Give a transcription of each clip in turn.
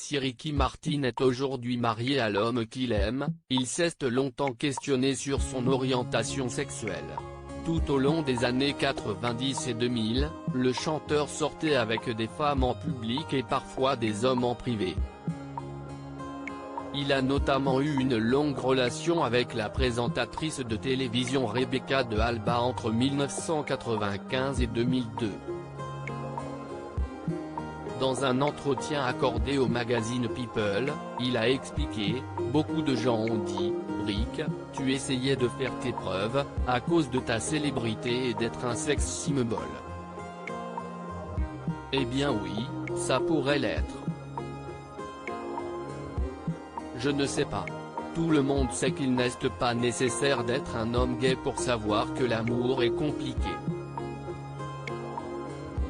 Si Ricky Martin est aujourd'hui marié à l'homme qu'il aime, il s'est longtemps questionné sur son orientation sexuelle. Tout au long des années 90 et 2000, le chanteur sortait avec des femmes en public et parfois des hommes en privé. Il a notamment eu une longue relation avec la présentatrice de télévision Rebecca de Alba entre 1995 et 2002. Dans un entretien accordé au magazine People, il a expliqué « Beaucoup de gens ont dit, Rick, tu essayais de faire tes preuves, à cause de ta célébrité et d'être un sex symbol. » Eh bien oui, ça pourrait l'être. Je ne sais pas. Tout le monde sait qu'il n'est pas nécessaire d'être un homme gay pour savoir que l'amour est compliqué.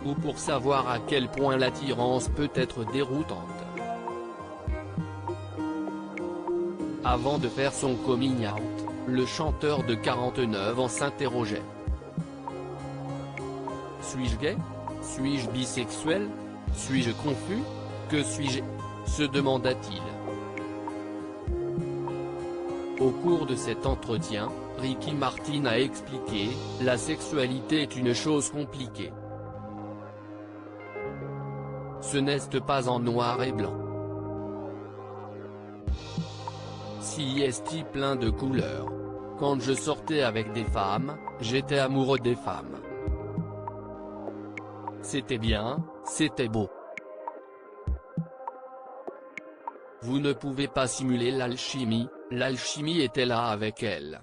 Ou pour savoir à quel point l'attirance peut être déroutante. Avant de faire son coming out, le chanteur de 49 ans s'interrogeait. Suis-je gay? Suis-je bisexuel? Suis-je confus? Que suis-je? Se demanda-t-il. Au cours de cet entretien, Ricky Martin a expliqué « La sexualité est une chose compliquée. Ce n'est pas en noir et blanc. Si est plein de couleurs. Quand je sortais avec des femmes, j'étais amoureux des femmes. C'était bien, c'était beau. Vous ne pouvez pas simuler l'alchimie, l'alchimie était là avec elle.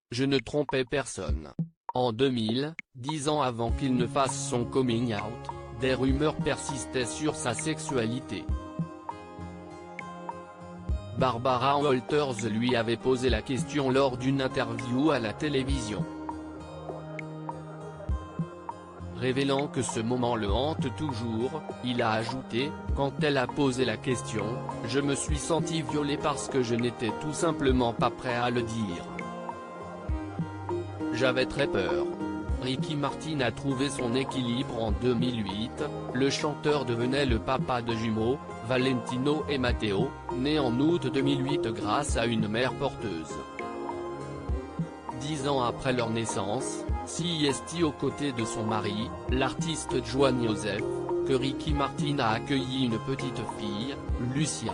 Je ne trompais personne. En 2000, 10 ans avant qu'il ne fasse son coming out, des rumeurs persistaient sur sa sexualité. Barbara Walters lui avait posé la question lors d'une interview à la télévision. Révélant que ce moment le hante toujours, il a ajouté « Quand elle a posé la question, je me suis senti violé parce que je n'étais tout simplement pas prêt à le dire. J'avais très peur. » Ricky Martin a trouvé son équilibre en 2008, le chanteur devenait le papa de jumeaux, Valentino et Matteo, nés en août 2008 grâce à une mère porteuse. 10 ans après leur naissance, si est aux côtés de son mari, l'artiste Joan Joseph, que Ricky Martin a accueilli une petite fille, Lucia.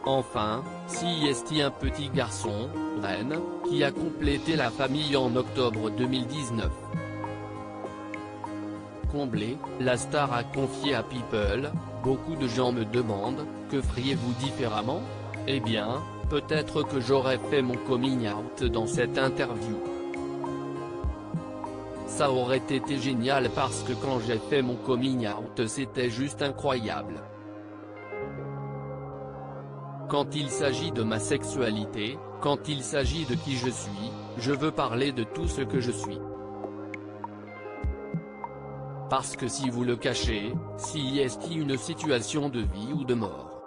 Enfin, si est un petit garçon, Ren, qui a complété la famille en octobre 2019. Comblée, la star a confié à People, « Beaucoup de gens me demandent, que feriez-vous différemment? Eh bien, peut-être que j'aurais fait mon coming out dans cette interview. Ça aurait été génial parce que quand j'ai fait mon coming out c'était juste incroyable. Quand il s'agit de ma sexualité, quand il s'agit de qui je suis, je veux parler de tout ce que je suis. Parce que si vous le cachez, si est une situation de vie ou de mort.